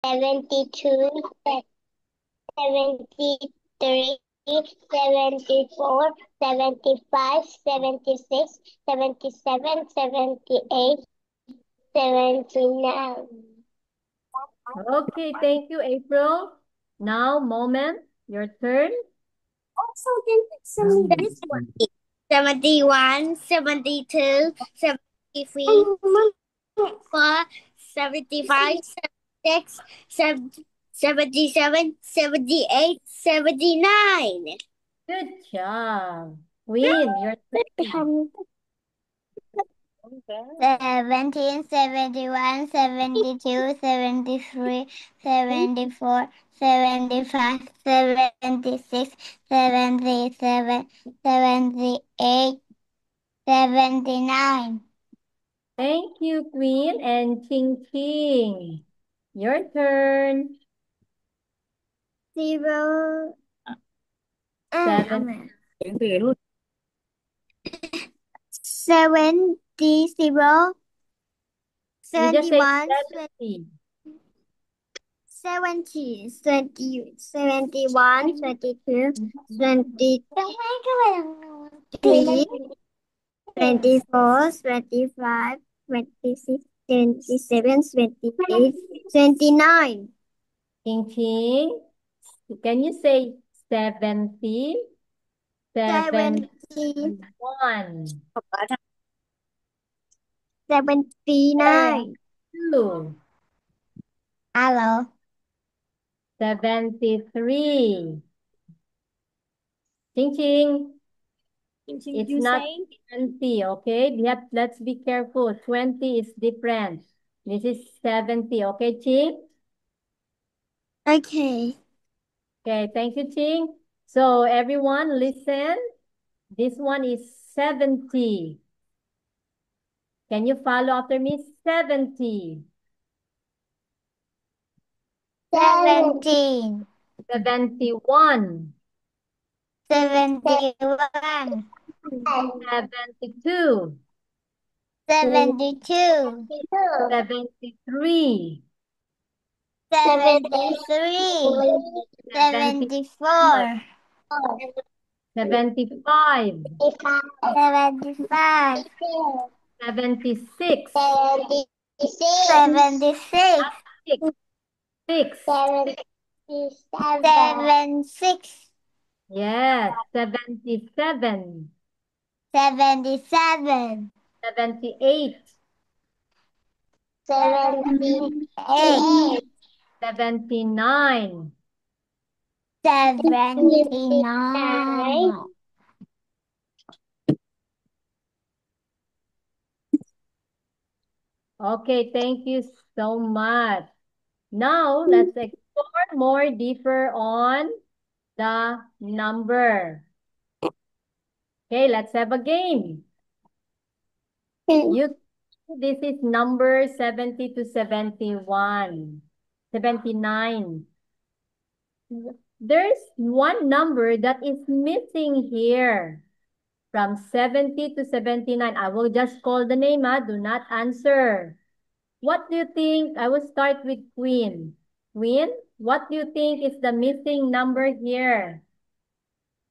72, 73, 74, 75, 76, 77, 78, 79. Okay, thank you, April. Now, Moment, your turn. Also, then this one. 71, 72, 73, 74, 75, 76, 77, 78, 79. Good job. Queen, your turn. 17, 71, 72, 73, 74, 75, 76, 77, 78, 79. Thank you, Queen. And Ching Ching, your turn. 0. Seven. 70, 0, You just say 71, 70. 70, 20, 71, 22, 23, 24, 25, 26, 27, 28, 29. Ching Ching, can you say 70? 70, 71. 79. 72. Hello. 73. Ching Ching, it's You not say? 20, okay? Let's be careful. 20 is different. This is 70, okay, Ching? Okay. Okay, thank you, Ching. So everyone listen. This one is 70. Can you follow after me? 70. 17, 71. 71, 72. 72, 73. 73, 74. 74, 75. 75, 76. 76, Six. Six. 76, Yes. 77. 77, 78. 78, 79. 79. Okay, thank you so much. Now, let's explore more deeper on the number. Okay, let's have a game. You, this is number 70 to 71, 79. There's one number that is missing here from 70 to 79. I will just call the name, do not answer. What do you think? I will start with Queen. Queen, what do you think is the missing number here?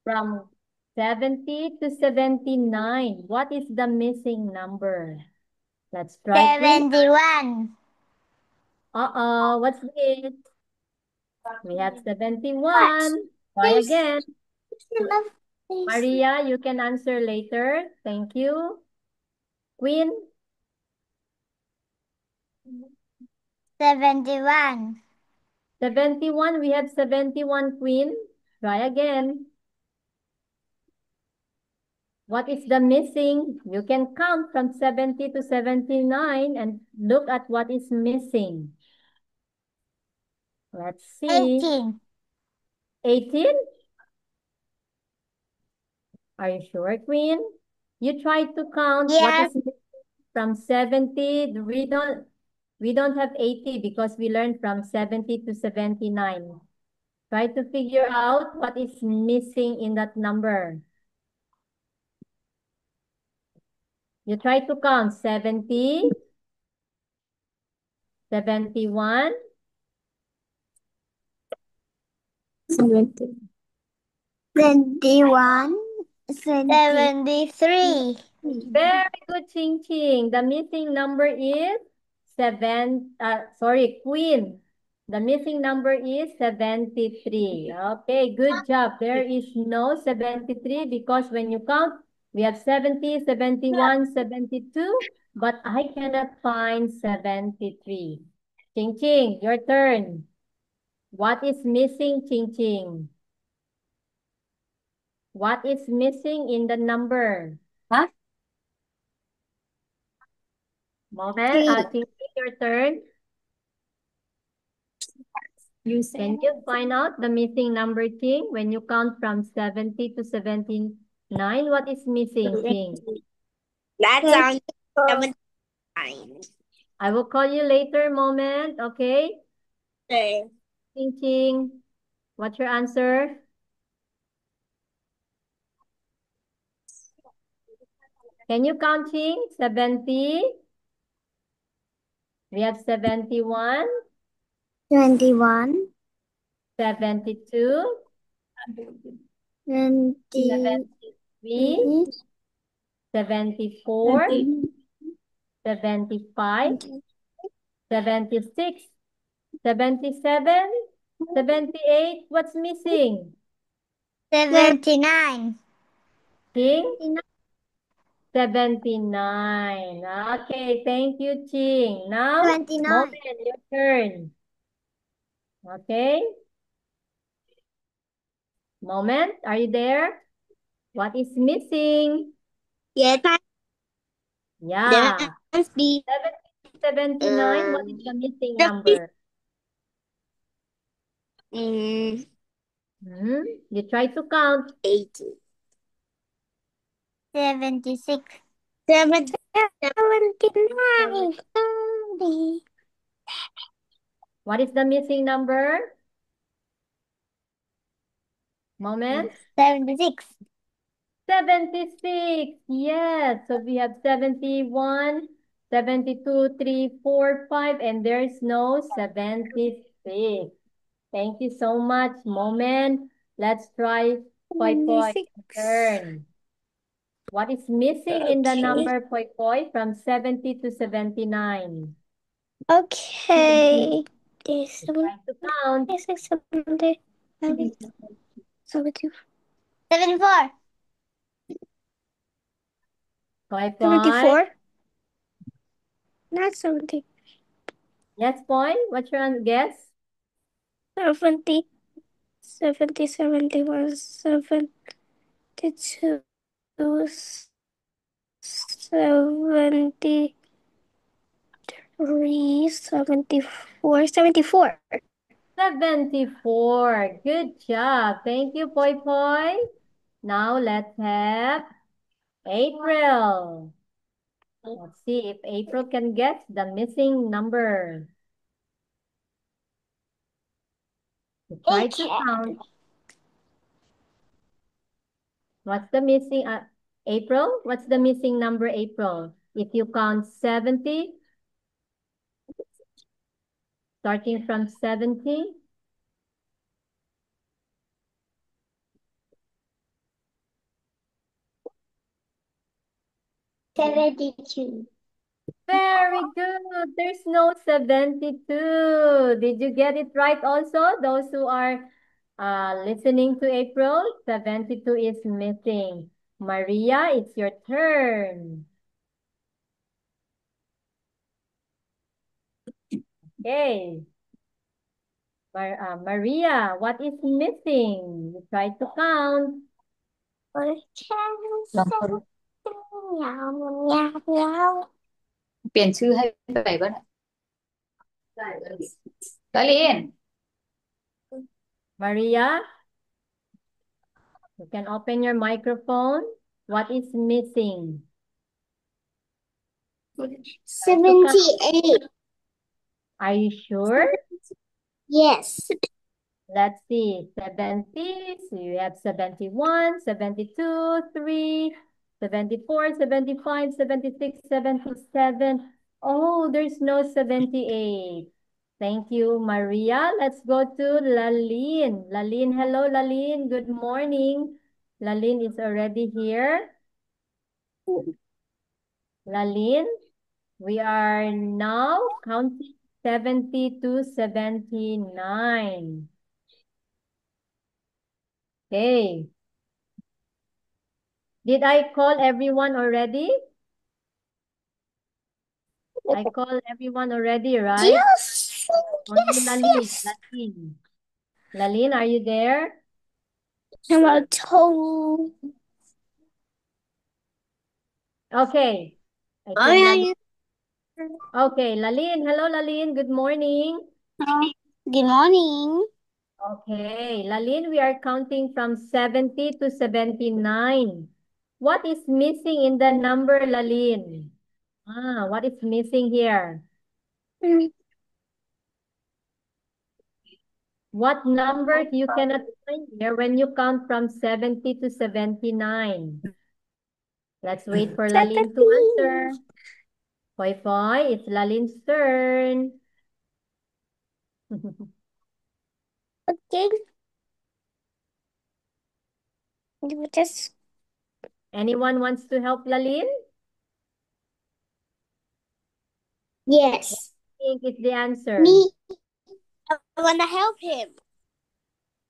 From 70 to 79. What is the missing number? Let's try, Queen. 71. What's it? We have 71. Try again. Maria, you can answer later. Thank you. Queen? 71. 71. We have 71, Queen. Try again. What is the missing? You can count from 70 to 79 and look at what is missing. Let's see. 18. 18? Are you sure, Queen? You try to count what Yes. is missing from 70. We don't have 80 because we learned from 70 to 79. Try to figure out what is missing in that number. You try to count 70, 71, 21. 73. Very good, Ching Ching. The missing number is Queen. The missing number is 73. Okay, good job. There is no 73 because when you count, we have 70, 71, 72, but I cannot find 73. Ching Ching, your turn. What is missing, Ching Ching? What is missing in the number? Huh? Moment, Ching Ching, your turn. Can you find out the missing number, Ching? When you count from 70 to 79, what is missing, Ching? That sounds 79. I will call you later, Moment, okay? Okay. Ching Ching, what's your answer? Can you count, Ching? 70? We have 71, 21. 72, 73, 74, 75, 76, 77, 78. What's missing? 79. Ching? 79. Okay, thank you, Ching. Now, 29. Moment, your turn. Okay? Moment, are you there? What is missing? Yes, Yeah. there must be 79, what is the missing the number? mm, You try to count. 80. 76. 79. 30. What is the missing number? Moment. 76. 76. Yes. So we have 71, 72, 3, 4, 5, and there's no 76. Thank you so much, Moment. Let's try Poi Poi. 76. Turn. What is missing in the Okay. number Poi Poi from 70 to 79? Okay. This Try to count. 70. 74. Poi Poi. 74. Not 70. Yes, Poi. What's your guess? 70. 70, 71, 72, 73, 74, 74. 74. Good job. Thank you, Poi Poi. Now let's have April. Let's see if April can guess the missing number. Try to count. What's the missing, April? What's the missing number, April? If you count 70, starting from 70, 72. very good. There's no 72. Did you get it right also? Those who are listening to April, 72 is missing. Maria, it's your turn. Okay. Maria, what is missing? You try to count. เปลี่ยนชื่อให้ไปก็ได้ดาริน Maria, you can open your microphone. What is missing? 78. Are you sure? Yes. Let's see. 70. So you have 71, 72, 3, 74, 75, 76, 77. Oh, there's no 78. Thank you, Maria. Let's go to Lalin. Lalin, hello, Lalin. Good morning. Lalin is already here. Lalin, we are now counting 70 to 79. Okay. Did I call everyone already? I called everyone already, right? Yes. Only Lalin. Yes. Lalin. Lalin, are you there? Number 2. Okay. I think Lalin. Okay, Lalin. Hello, Lalin. Good morning. Good morning. Okay, Lalin, we are counting from 70 to 79. What is missing in the number, Lalin? What is missing here? What number you cannot find here when you count from 70 to 79? Let's wait for Lalin to answer. Foy Foy, it's Lalin's turn. Okay. Just Anyone wants to help Lalin? yes. I think it's the answer. Me. I want to help him.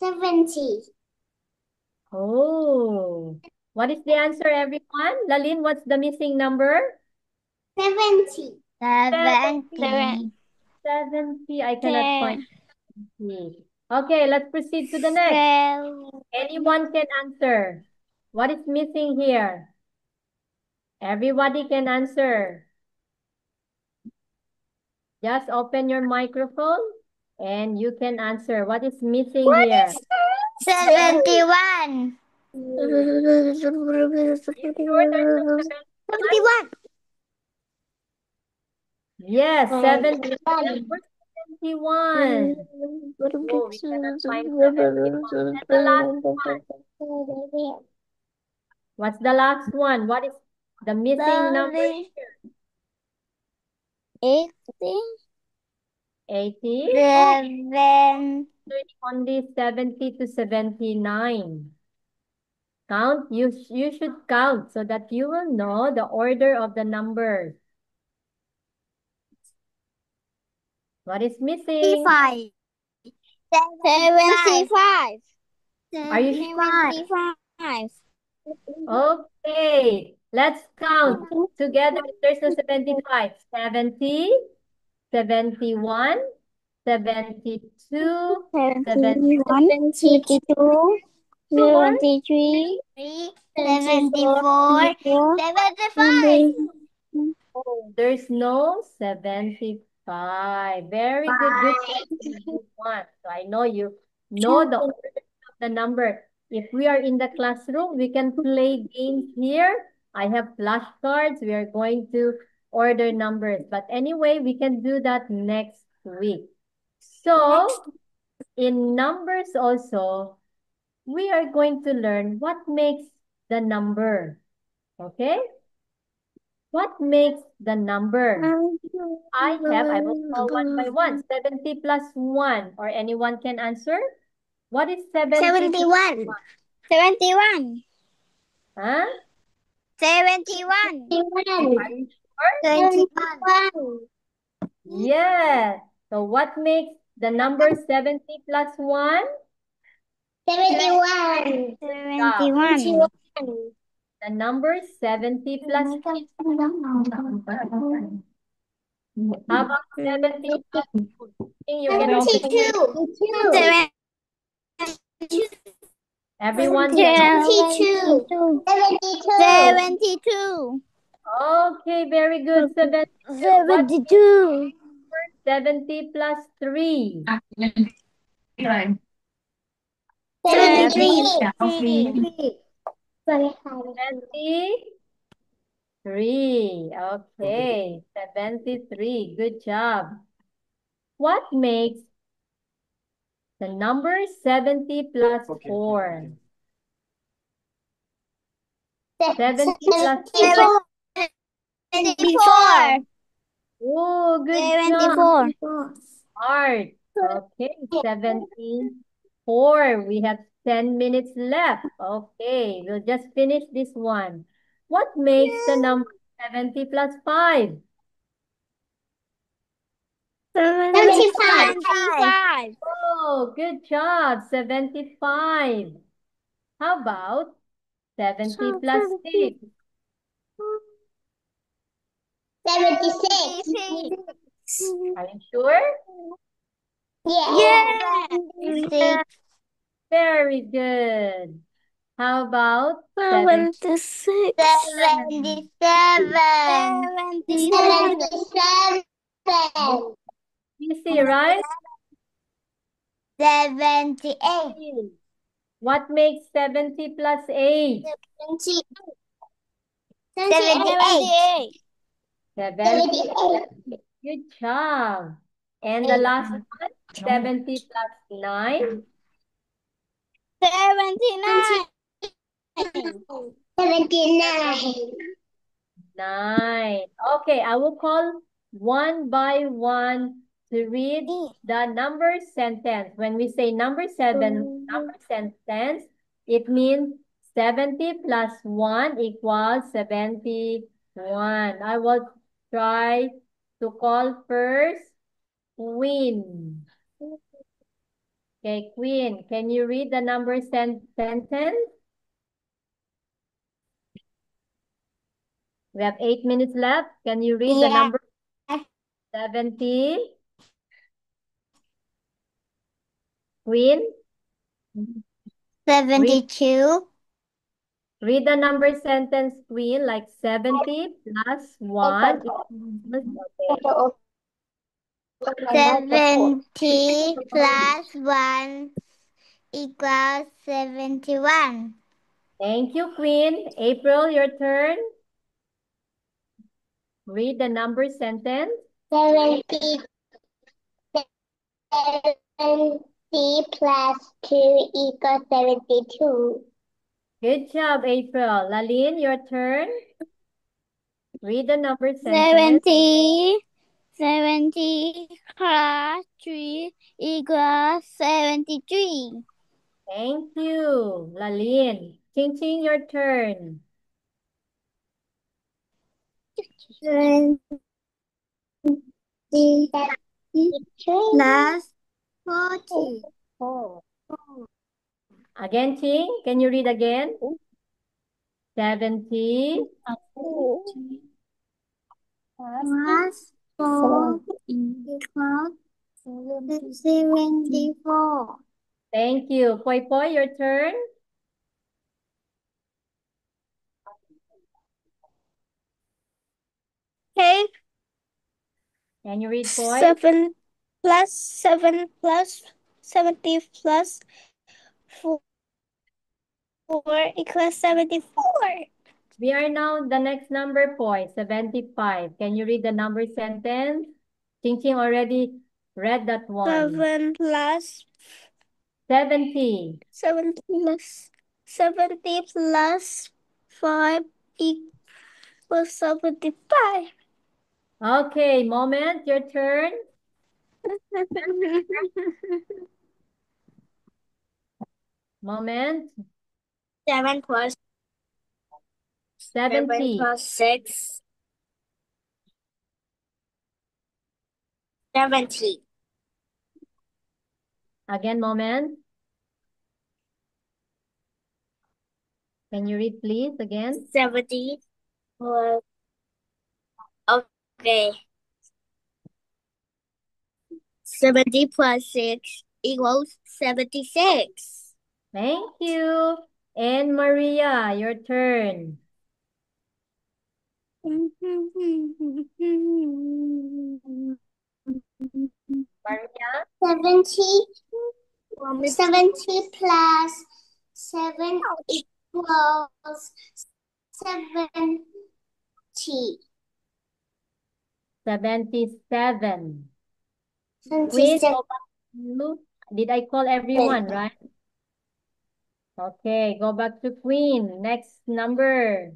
70. Oh, what is the answer, everyone? Lalin, what's the missing number? 70. 70. 70. I cannot find 70. Okay, let's proceed to the next. Anyone can answer. What is missing here? Everybody can answer. Just open your microphone and you can answer. What is missing here? 71. You sure there's no 71? 71. Yes, 71. 71. Oh, we cannot find 71. And the last one. What's the last one? What is the missing number here? 80. 80? Seven. Only 70 to 79. Count. You should count so that you will know the order of the numbers. What is missing? 75. 75. Are you sure? 75. Okay. Let's count together. There's no 75. 70, 71, 72, 71, 72, 73, 74, 75. Oh, there's no 75. Very good. Good one. So I know you know the order of the number. If we are in the classroom, we can play games here. I have flashcards. We are going to order numbers. But anyway, we can do that next week. So, in numbers also, we are going to learn what makes the number. Okay? What makes the number? I will call one by one. 70 plus 1. Or anyone can answer? What is 70? 71. 71. Huh? 71. Are you sure? 71. Yes. So what makes the number 70 plus 1? 71. 71. The number 70 plus 2. How about 70 plus 2? You can open it. Everyone can. 72. 72. Okay, very good. 72. 70 plus 3. 73. 73. Okay, 73. Good job. What makes the number 70 plus 4? 70 plus 4. 74. Oh, good job. 74. Heart. Okay, 74. We have 10 minutes left. Okay, we'll just finish this one. What makes the number 70 plus 5? 75. Oh, good job. 75. How about 70 plus 6? 76. Are you sure? Yeah. Very good. How about 76. 77. 77. easy, right? 78. What makes 70 plus 8? 78. 70. Good job. And the last one, 70 plus 9? 79. 79. 9. Okay, I will call one by one to read the number sentence. When we say number sentence, it means 70 plus 1 equals 71. I will try to call first Queen. Okay, Queen, can you read the number sentence? We have 8 minutes left. Can you read the number 70? Queen? 72. Read the number sentence, Queen, like 70 plus 1 equals, okay. 70 plus 1 equals 71. Thank you, Queen. April, your turn. Read the number sentence. 70 plus 2 equals 72. Good job, April. Laline, your turn. Read the number sentence. 70 plus 3 equals 73. Thank you, Laline. Ching Ching, your turn. 70 plus 40. Again, Ching, can you read again? 70 plus 4 equals 74. Thank you. Poi Poi, your turn. Okay. Can you read Poi? 7 plus 7 plus 70 plus 4 equals 74. We are now the next number, Poi, 75. Can you read the number sentence? Ching Ching already read that one. 7 plus 70. 70 plus 70 plus 5 equals 75. Okay, moment, your turn. Moment. 7 plus 70. 6. 70. Again, moment. Can you read, please, again? 70 plus, okay. 70 plus 6 equals 76. Thank you. And Maria, your turn. Maria? 70 plus 7 equals 70. 77. Queen, go back to you. Did I call everyone, right? Okay, go back to Queen. Next number.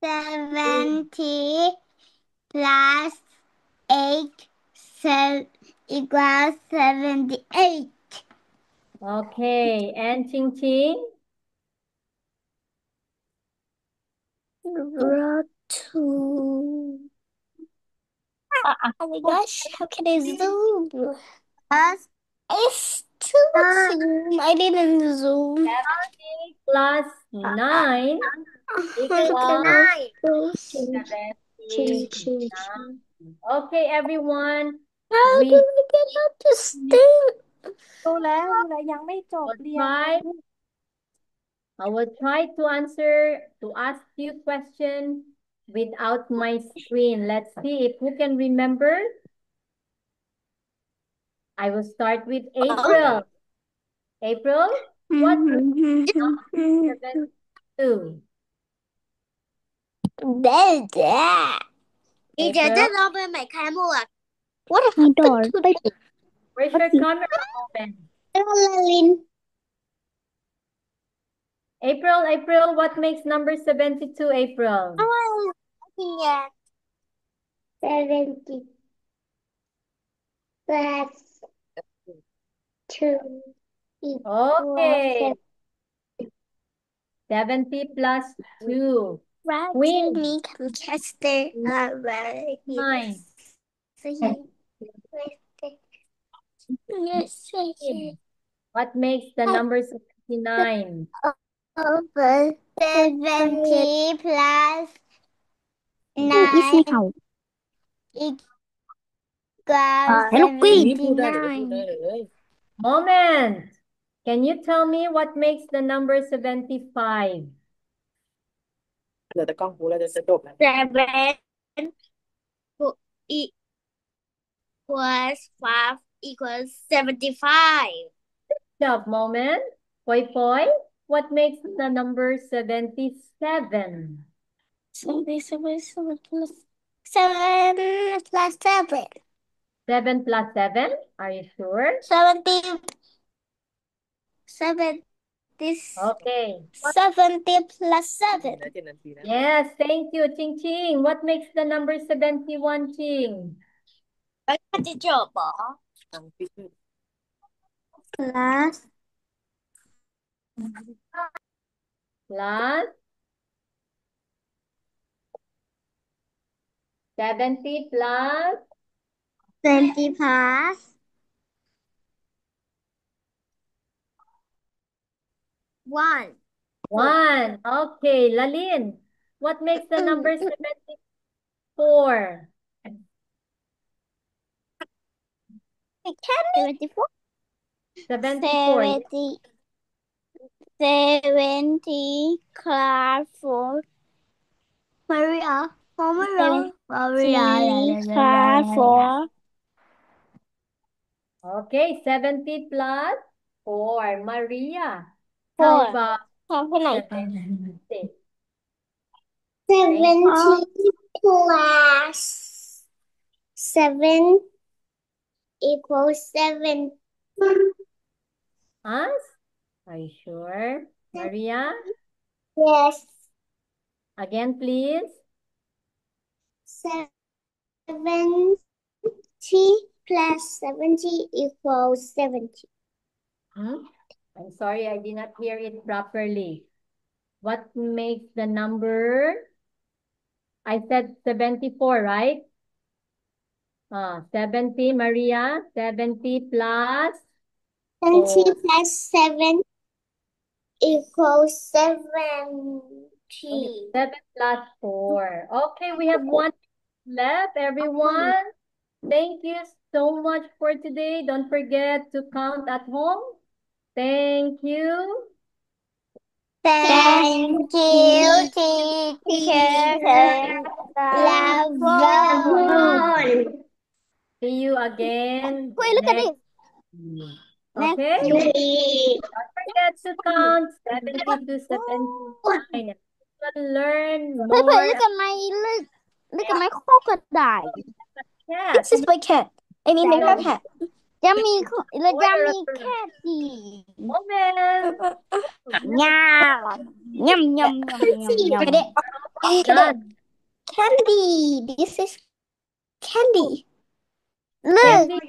70 plus 8 equals 78. Okay, and Ching Ching? Root 2. Oh my gosh, how can I zoom? It's too zoom. I didn't zoom. 70 plus 9 equals 79. Okay, everyone. How We do we get out this thing? ดูแล้วยังไม่จบ will เรียน try. I will try to ask you question without my screen. Let's see if who can remember. I will start with April. April, what is number 72? ดีเจจะลองไปใหม่คลายหมวก What happened to the Where's your camera open? Lin? April, what makes number 72, April? Looking at 70 plus 2 Okay. 70 plus 2. Right. Queen. Me Chester. Nine. Yes. What makes the number 69? Over 70 plus 9 equals 79. Moment. Can you tell me what makes the number 75? เหลือแต่กล้องหูแล้วจะจบแล้ว 7 plus 5 equals 75. Good job, Moment. Poi Poi, what makes the number 77? 7 plus 7 plus 7. 7 plus 7? Are you sure? 70 Okay. 70 plus 7. เหลือ7 นาทีแล้ว Yes, thank you, Ching Ching. What makes the number 71, Ching? จะจบเหรอ ทางที่ขึ้น plus Plus 70 plus 20 plus 1. 1. Okay, Lalin, what makes the number 74? 74. 74. 70 class 4. Maria. Class 4. Okay, 70 plus 4. Maria. 4. How about 70 70 plus 7 equals 7. us? Are you sure? Maria? Yes. Again, please. 70 plus 70 equals 70. Huh? I'm sorry, I did not hear it properly. What makes the number? I said 74, right? 70, Maria. 70 plus 70 4. plus 7 equals 70. 7 plus 4. Okay, we have one left, everyone. Thank you so much for today. Don't forget to count at home. Thank you. Thank you, teacher. Love. See you again Wait, look at next this. Okay? Don't forget to count 70 to 79. We'll learn more. Look at my crocodile. Yeah. This is my cat. I mean, my cat. Yummy cat. Moment. Yum, yum, yum. Done. Candy. This is candy. Look. Ending